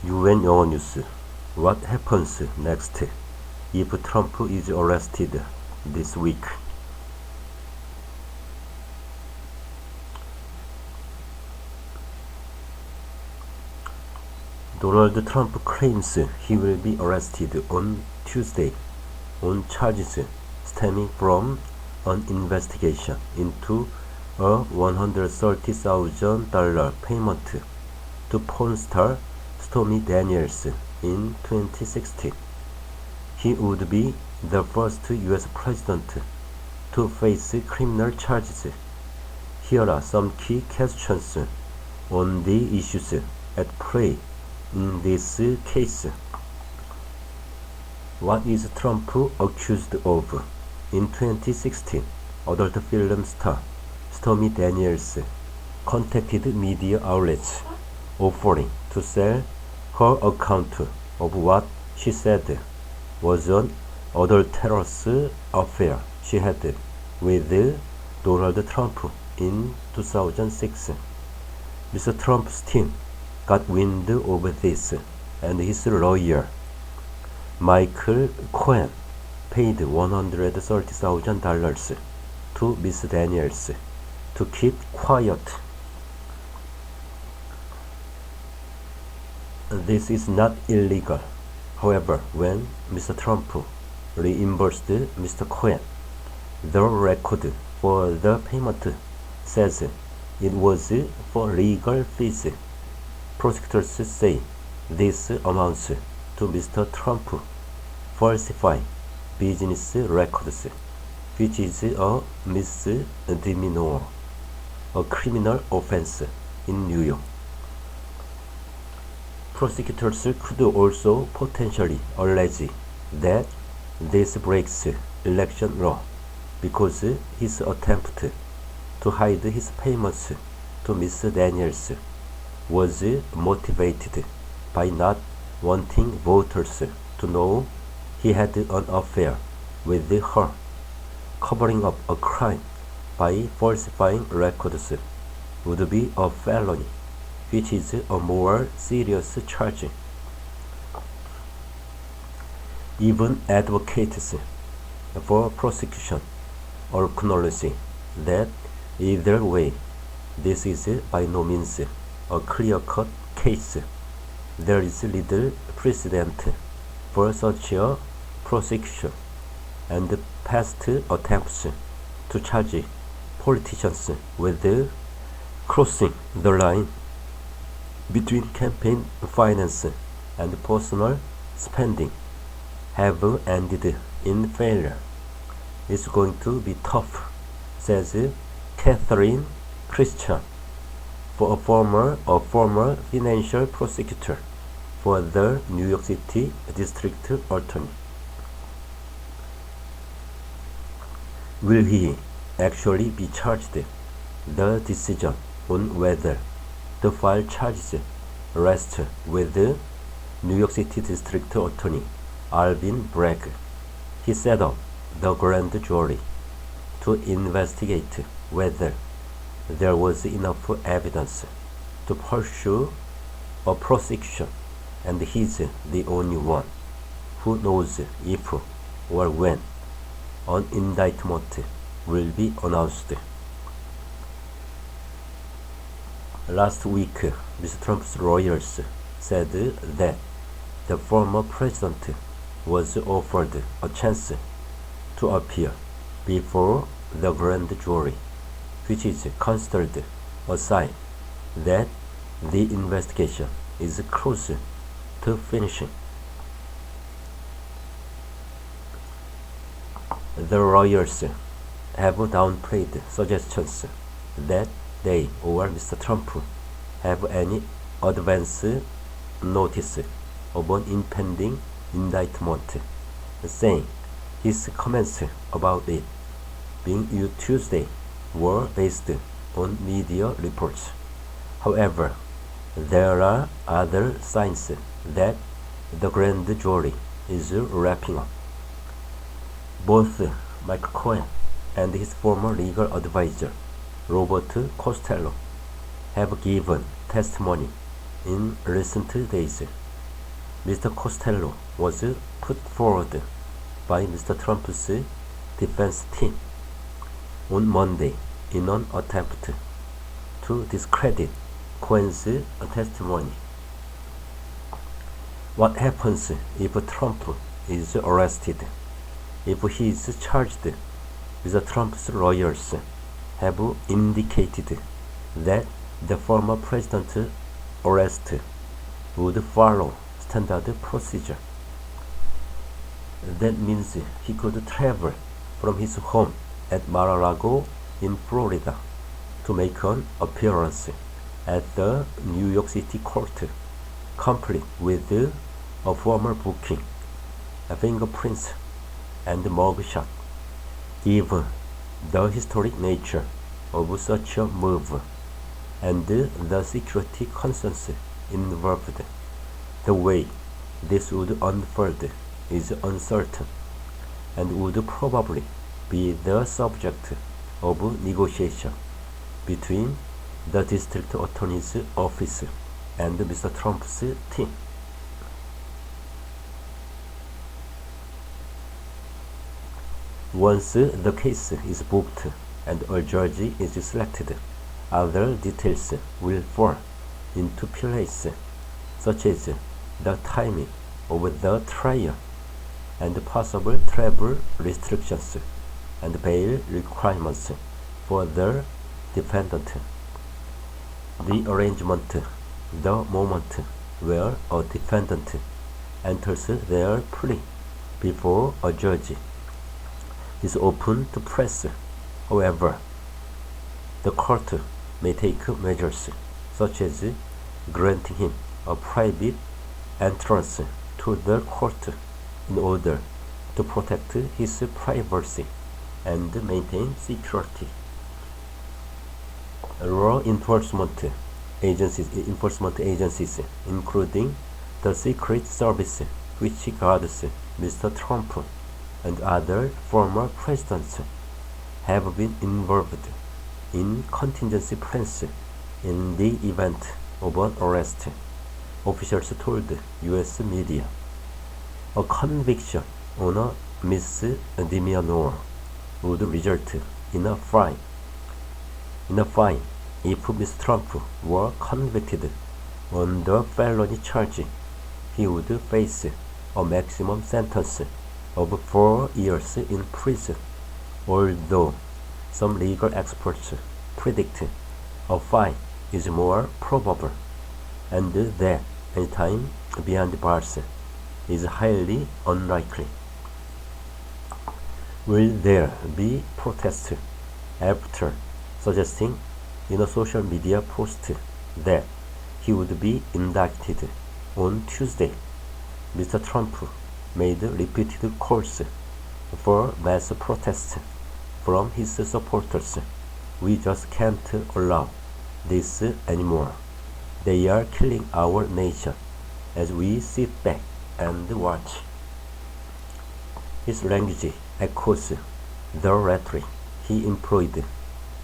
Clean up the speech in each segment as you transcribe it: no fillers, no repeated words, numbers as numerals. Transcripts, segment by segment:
UN 영어뉴스. What happens next if Trump is arrested this week? Donald Trump claims he will be arrested on Tuesday on charges stemming from an investigation into a $130,000 payment to porn star Stormy Daniels in 2016. He would be the first U.S. president to face criminal charges. Here are some key questions on the issues at play in this case. What is Trump accused of? In 2016, adult film star Stormy Daniels contacted media outlets offering to sell her account of what she said was an adulterous affair she had with Donald Trump in 2006. Mr. Trump's team got wind of this, and his lawyer, Michael Cohen, paid $130,000 to Ms. Daniels to keep quiet. This is not illegal. However, when Mr. Trump reimbursed Mr. Cohen, the record for the payment says it was for legal fees. Prosecutors say this amounts to Mr. Trump falsifying business records, which is a misdemeanor, a criminal offense in New York. Prosecutors could also potentially allege that this breaks election law because his attempt to hide his payments to Ms. Daniels was motivated by not wanting voters to know he had an affair with her. Covering up a crime by falsifying records would be a felony, which is a more serious charge. Even advocates for prosecution acknowledge that either way, this is by no means a clear-cut case. There is little precedent for such a prosecution, and past attempts to charge politicians with crossing the line between campaign finance and personal spending have ended in failure. It's going to be tough, says Catherine Christian, a former financial prosecutor for the New York City District Attorney. Will he actually be charged? The decision on whether to file charges rests with New York City District Attorney Alvin Bragg. He set up the grand jury to investigate whether there was enough evidence to pursue a prosecution, and he's the only one who knows if or when an indictment will be announced. Last week, Mr. Trump's lawyers said that the former president was offered a chance to appear before the grand jury, which is considered a sign that the investigation is close to finishing. The lawyers have downplayed suggestions that they or Mr. Trump have any advance notice of an impending indictment, saying his comments about it being Tuesday were based on media reports. However, there are other signs that the grand jury is wrapping up. Both Michael Cohen and his former legal advisor, Robert Costello, have given testimony in recent days Mr. Costello was put forward by Mr. Trump's defense team on Monday in an attempt to discredit Cohen's testimony. What happens if Trump is arrested? If he is charged, Mr. Trump's lawyers have indicated that the former president's arrest would follow standard procedure. That means he could travel from his home at Mar-a-Lago in Florida to make an appearance at the New York City court, complete with a formal booking, fingerprints, and mugshot. Given the historic nature of such a move and the security concerns involved, the way this would unfold is uncertain and would probably be the subject of negotiation between the district attorney's office and Mr. Trump's team. Once the case is booked and a judge is selected, other details will fall into place, such as the timing of the trial and possible travel restrictions and bail requirements for the defendant. The arrangement, the moment where a defendant enters their plea before a judge, is open to press. However, the court may take measures such as granting him a private entrance to the court in order to protect his privacy and maintain security. Law enforcement agencies, including the Secret Service, which guards Mr. Trump and other former presidents, have been involved in contingency plans in the event of an arrest, officials told U.S. media. A conviction on a misdemeanor would result in a fine. If Mr. Trump were convicted on the felony charge, he would face a maximum sentence of 4 years in prison, although some legal experts predict a fine is more probable and that any time behind bars is highly unlikely. Will there be protests after suggesting in a social media post that he would be indicted on Tuesday? Mr. Trump made repeated calls for mass protests from his supporters. We just can't allow this anymore. They are killing our nation as we sit back and watch. His language echoes the rhetoric he employed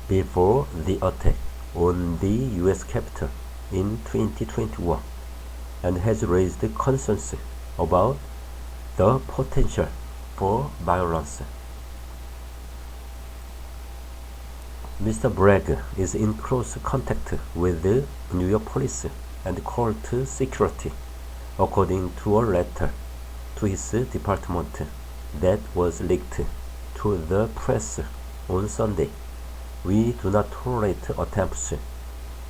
before the attack on the U.S. Capitol in 2021 and has raised concerns about the potential for violence. Mr. Bragg is in close contact with the New York police and court security, according to a letter to his department that was leaked to the press on Sunday. We do not tolerate attempts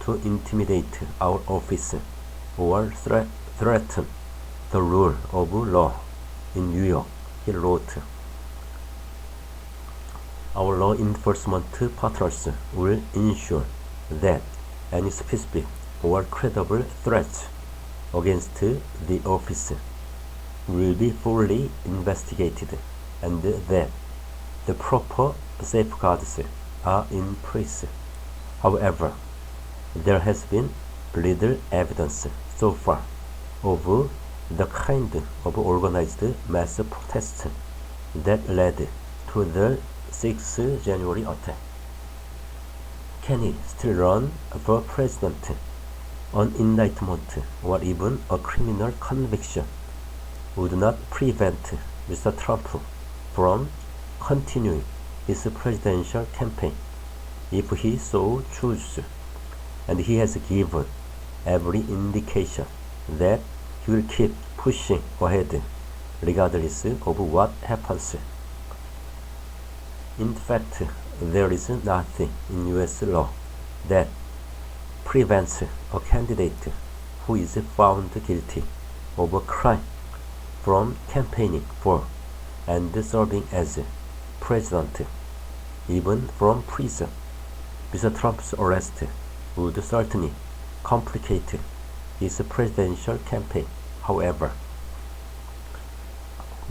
to intimidate our office or threaten the rule of law in New York, he wrote. Our law enforcement partners will ensure that any specific or credible threats against the office will be fully investigated and that the proper safeguards are in place. However, there has been little evidence so far of the kind of organized mass protests that led to the 6 January attack. Can he still run for president? An indictment or even a criminal conviction would not prevent Mr. Trump from continuing his presidential campaign if he so chooses, and he has given every indication that he will keep pushing ahead regardless of what happens. In fact, there is nothing in US law that prevents a candidate who is found guilty of a crime from campaigning for and serving as president, even from prison. Mr. Trump's arrest would certainly complicate his presidential campaign. However,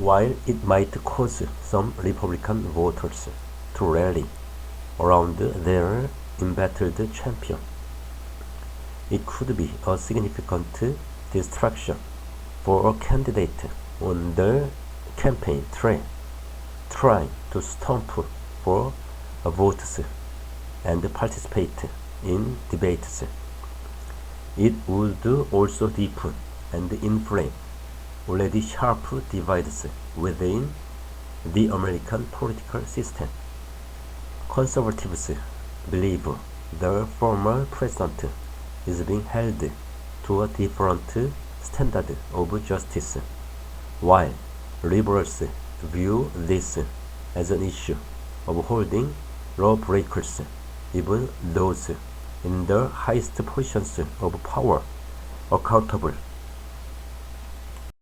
while it might cause some Republican voters to rally around their embattled champion, it could be a significant distraction for a candidate on the campaign trail trying to stomp for votes and participate in debates. It would also deepen and inflame already sharp divides within the American political system. Conservatives believe the former president is being held to a different standard of justice, while liberals view this as an issue of holding lawbreakers, even those in the highest positions of power, accountable